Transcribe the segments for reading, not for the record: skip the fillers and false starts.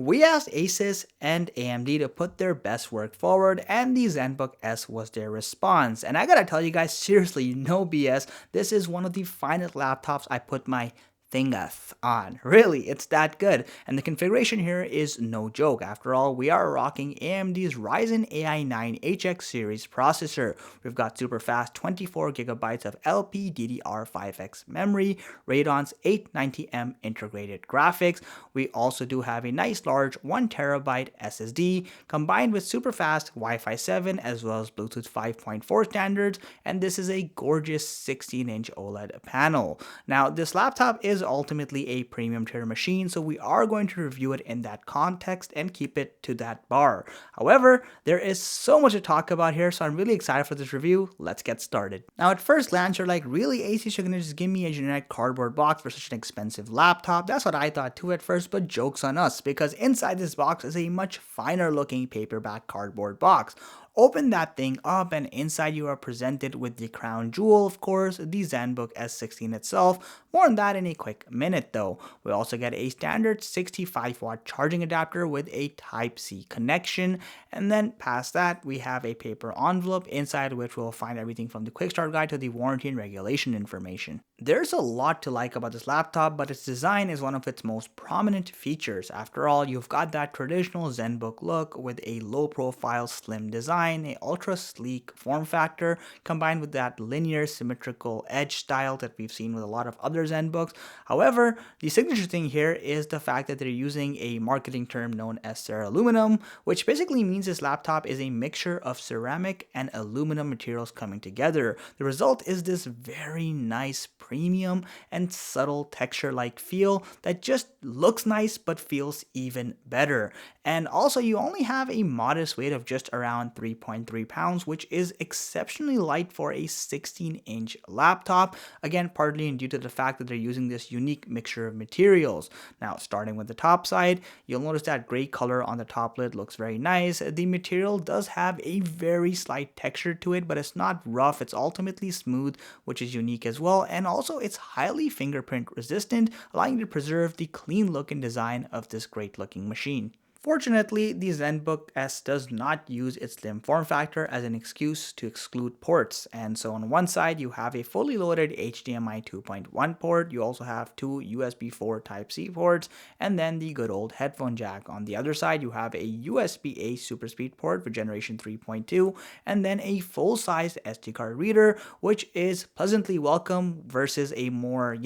We asked Asus and AMD to put their best work forward, and the Zenbook S was their response. And I gotta tell you guys, seriously, no BS, this is one of the finest laptops I put my thingeth on. Really, it's that good. And the configuration here is no joke. After all, we are rocking AMD's Ryzen AI 9 HX series processor. We've got super fast 24 gigabytes of LPDDR5X memory, Radeon's 890M integrated graphics. We also do have a nice large 1 terabyte SSD combined with super fast Wi-Fi 7 as well as Bluetooth 5.4 standards, and this is a gorgeous 16-inch OLED panel. Now, this laptop is ultimately a premium tier machine, so we are going to review it in that context and keep it to that bar. However, there is so much to talk about here, so I'm really excited for this review. Let's get started. Now, at first glance, you're like, really, Asus, you're gonna just give me a generic cardboard box for such an expensive laptop? That's what I thought too at first, but joke's on us, because inside this box is a much finer looking paperback cardboard box. Open that thing up, and inside you are presented with the crown jewel, of course, the Zenbook S16 itself. More on that in a quick minute though. We also get a standard 65 watt charging adapter with a Type-C connection, and then past that we have a paper envelope inside which we'll find everything from the quick start guide to the warranty and regulation information. There's a lot to like about this laptop, but its design is one of its most prominent features. After all, you've got that traditional Zenbook look with a low profile slim design, a ultra sleek form factor combined with that linear symmetrical edge style that we've seen with a lot of other Zenbooks. However, the signature thing here is the fact that they're using a marketing term known as ceraluminum, which basically means this laptop is a mixture of ceramic and aluminum materials coming together. The result is this very nice premium and subtle texture-like feel that just looks nice but feels even better. And also, you only have a modest weight of just around 3.3 pounds, which is exceptionally light for a 16-inch laptop. Again, partly due to the fact that they're using this unique mixture of materials. Now, starting with the top side, you'll notice that gray color on the top lid looks very nice. The material does have a very slight texture to it, but it's not rough. It's ultimately smooth, which is unique as well. And also, it's highly fingerprint resistant, allowing you to preserve the clean look and design of this great looking machine. Fortunately, the Zenbook S does not use its slim form factor as an excuse to exclude ports, and so on one side you have a fully loaded HDMI 2.1 port, you also have two USB 4 Type-C ports, and then the good old headphone jack. On the other side you have a USB-A super speed port for generation 3.2, and then a full-size SD card reader, which is pleasantly welcome versus a more,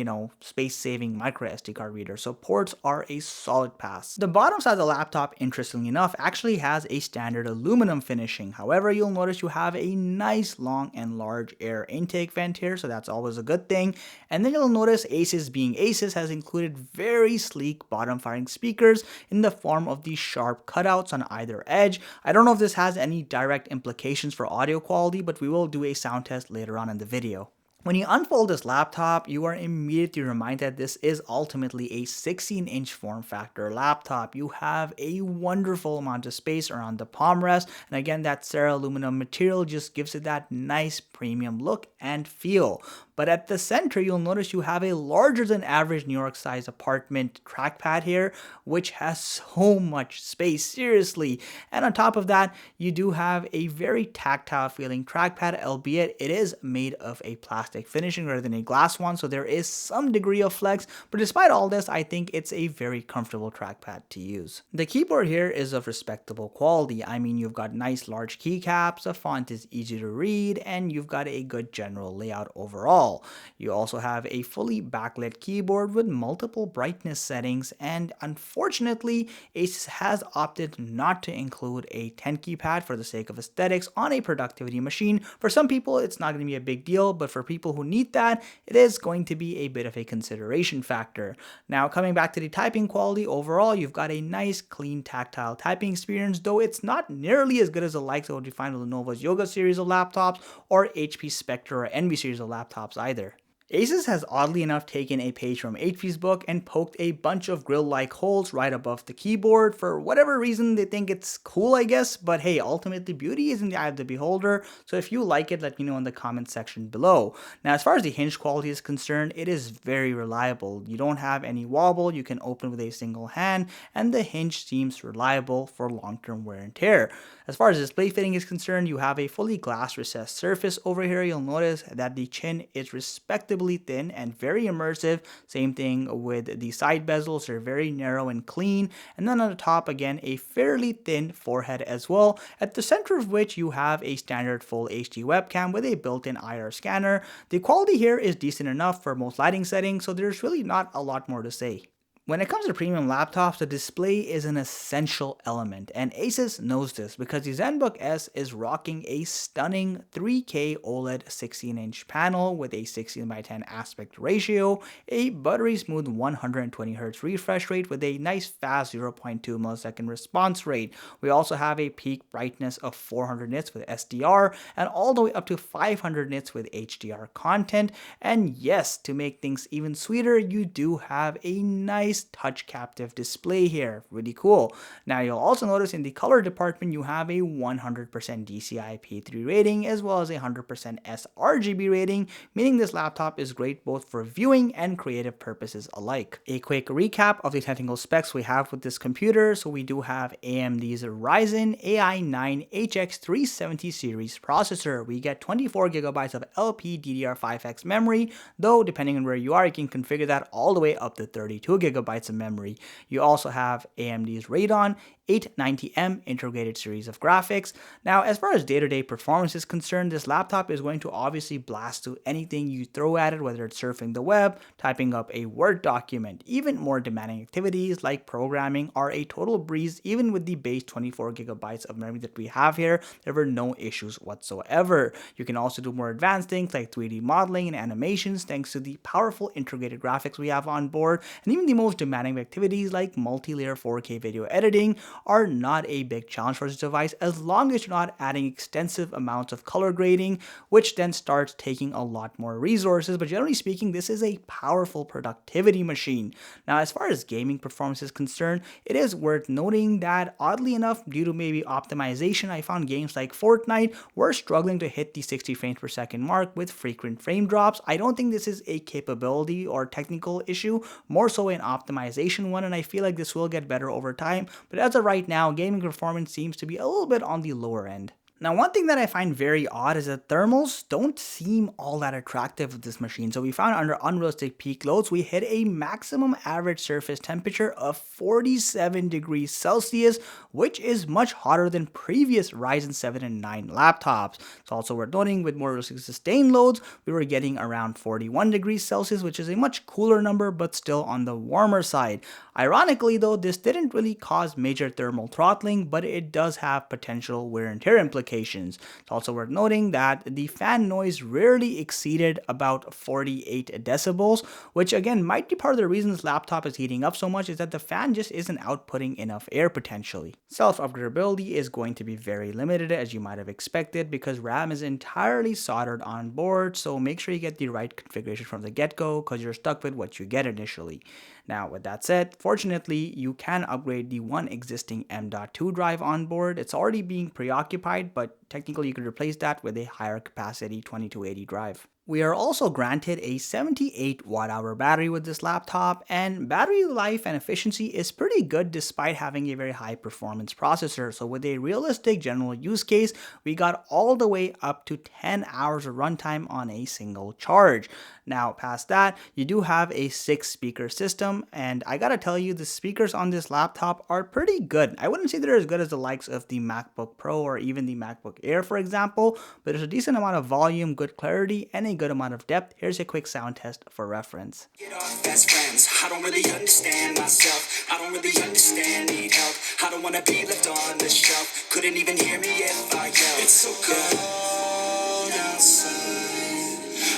space-saving micro SD card reader, so ports are a solid pass. The bottom side of the laptop, interestingly enough, actually has a standard aluminum finishing. However, you'll notice you have a nice long and large air intake vent here, so that's always a good thing. And then you'll notice Asus, being Asus, has included very sleek bottom firing speakers in the form of these sharp cutouts on either edge. I don't know if this has any direct implications for audio quality, but we will do a sound test later on in the video. When you unfold this laptop, you are immediately reminded that this is ultimately a 16-inch form factor laptop. You have a wonderful amount of space around the palm rest, and again, that ceraluminum material just gives it that nice premium look and feel. But at the center, you'll notice you have a larger than average New York size apartment trackpad here, which has so much space, seriously. And on top of that, you do have a very tactile feeling trackpad, albeit it is made of a plastic finishing rather than a glass one, so there is some degree of flex, but despite all this, I think it's a very comfortable trackpad to use. The keyboard here is of respectable quality. I mean, you've got nice large keycaps, the font is easy to read, and you've got a good general layout overall. You also have a fully backlit keyboard with multiple brightness settings, and unfortunately, Asus has opted not to include a 10 keypad for the sake of aesthetics on a productivity machine. For some people, it's not going to be a big deal, but for people who need that, it is going to be a bit of a consideration factor. Now, coming back to the typing quality, overall, you've got a nice, clean, tactile typing experience, though it's not nearly as good as the likes of what you find with Lenovo's Yoga series of laptops or HP Spectre or Envy series of laptops either. Asus has oddly enough taken a page from HP's book and poked a bunch of grill-like holes right above the keyboard. For whatever reason, they think it's cool, I guess, but hey, ultimately beauty is in the eye of the beholder, so if you like it, let me know in the comment section below. Now, as far as the hinge quality is concerned, it is very reliable. You don't have any wobble, you can open with a single hand, and the hinge seems reliable for long-term wear and tear. As far as display fitting is concerned, you have a fully glass recessed surface over here. You'll notice that the chin is respectably thin and very immersive. Same thing with the side bezels, they're very narrow and clean. And then on the top, again, a fairly thin forehead as well, at the center of which you have a standard full HD webcam with a built-in IR scanner. The quality here is decent enough for most lighting settings, so there's really not a lot more to say. When it comes to premium laptops, the display is an essential element, and Asus knows this because the Zenbook S is rocking a stunning 3K OLED 16-inch panel with a 16:10 aspect ratio, a buttery smooth 120Hz refresh rate with a nice fast 0.2 millisecond response rate. We also have a peak brightness of 400 nits with SDR and all the way up to 500 nits with HDR content. And yes, to make things even sweeter, you do have a nice touch captive display here. Really cool. Now you'll also notice in the color department you have a 100% DCI-P3 rating as well as a 100% sRGB rating, meaning this laptop is great both for viewing and creative purposes alike. A quick recap of the technical specs we have with this computer. So we do have AMD's Ryzen AI 9 HX370 series processor. We get 24GB of LPDDR5X memory, though depending on where you are, you can configure that all the way up to 32GB of memory. You also have AMD's Radeon 890M integrated series of graphics. Now, as far as day-to-day performance is concerned, this laptop is going to obviously blast through anything you throw at it, whether it's surfing the web, typing up a Word document. Even more demanding activities like programming are a total breeze. Even with the base 24GB of memory that we have here, there were no issues whatsoever. You can also do more advanced things like 3D modeling and animations thanks to the powerful integrated graphics we have on board, and even the most demanding activities like multi-layer 4K video editing are not a big challenge for this device as long as you're not adding extensive amounts of color grading, which then starts taking a lot more resources. But generally speaking, this is a powerful productivity machine. Now, as far as gaming performance is concerned, it is worth noting that oddly enough, due to maybe optimization, I found games like Fortnite were struggling to hit the 60 frames per second mark with frequent frame drops. I don't think this is a capability or technical issue, more so an optimization one, and I feel like this will get better over time, but as of right now, gaming performance seems to be a little bit on the lower end. Now, one thing that I find very odd is that thermals don't seem all that attractive with this machine. So we found under unrealistic peak loads, we hit a maximum average surface temperature of 47 degrees Celsius, which is much hotter than previous Ryzen 7 and 9 laptops. It's also worth noting with more realistic sustained loads, we were getting around 41 degrees Celsius, which is a much cooler number, but still on the warmer side. Ironically though, this didn't really cause major thermal throttling, but it does have potential wear and tear implications. It's also worth noting that the fan noise rarely exceeded about 48 decibels, which again might be part of the reason this laptop is heating up so much, is that the fan just isn't outputting enough air potentially. Self-upgradability is going to be very limited as you might have expected because RAM is entirely soldered on board, so make sure you get the right configuration from the get-go because you're stuck with what you get initially. Now, with that said, fortunately, you can upgrade the one existing M.2 drive on board. It's already being preoccupied, but technically you could replace that with a higher capacity 2280 drive. We are also granted a 78 watt-hour battery with this laptop, and battery life and efficiency is pretty good despite having a very high performance processor. So with a realistic general use case, we got all the way up to 10 hours of runtime on a single charge. Now, past that, you do have a 6-speaker system, and I gotta tell you, the speakers on this laptop are pretty good. I wouldn't say they're as good as the likes of the MacBook Pro or even the MacBook Air, for example, but there's a decent amount of volume, good clarity, and a good amount of depth. Here's a quick sound test for reference. Get off best friends. I don't really understand myself. I don't really understand, need help. I don't wanna be left on the shelf. Couldn't even hear me if I yelled. It's so cold outside.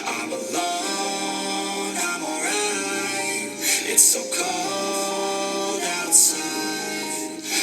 I'm alone, I'm alright. It's so cold outside.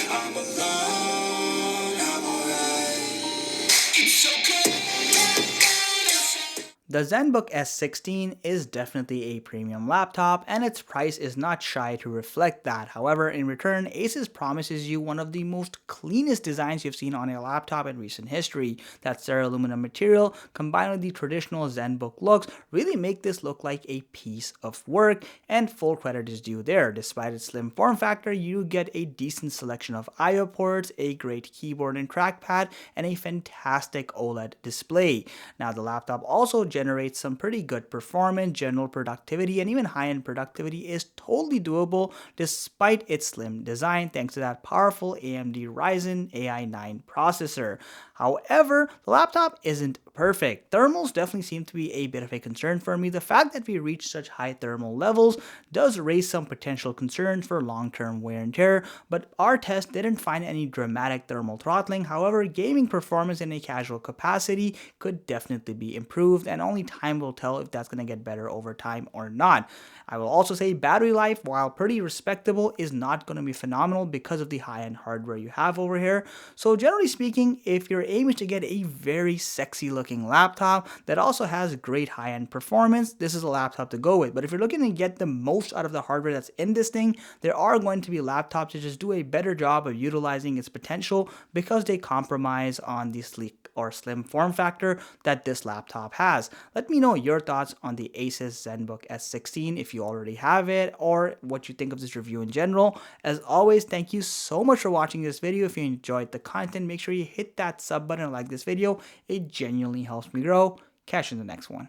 I'm alone, I'm alright. It's so cold outside. The Zenbook S16 is definitely a premium laptop, and its price is not shy to reflect that. However, in return, Asus promises you one of the most cleanest designs you've seen on a laptop in recent history. That ceraluminum material, combined with the traditional Zenbook looks, really make this look like a piece of work, and full credit is due there. Despite its slim form factor, you get a decent selection of I/O ports, a great keyboard and trackpad, and a fantastic OLED display. Now, the laptop also generates some pretty good performance, general productivity, and even high-end productivity is totally doable despite its slim design thanks to that powerful AMD Ryzen AI9 processor. However, the laptop isn't perfect. Thermals definitely seem to be a bit of a concern for me. The fact that we reach such high thermal levels does raise some potential concerns for long-term wear and tear, but our test didn't find any dramatic thermal throttling. However, gaming performance in a casual capacity could definitely be improved, and only time will tell if that's going to get better over time or not. I will also say battery life, while pretty respectable, is not going to be phenomenal because of the high-end hardware you have over here. So generally speaking, if your aim is to get a very sexy looking laptop that also has great high-end performance, this is a laptop to go with. But if you're looking to get the most out of the hardware that's in this thing, there are going to be laptops that just do a better job of utilizing its potential because they compromise on the sleek or slim form factor that this laptop has. Let me know your thoughts on the Asus Zenbook S16 if you already have it, or what you think of this review in general. As always, thank you so much for watching this video. If you enjoyed the content, make sure you hit that sub button and like this video. It genuinely helps me grow. Catch you in the next one.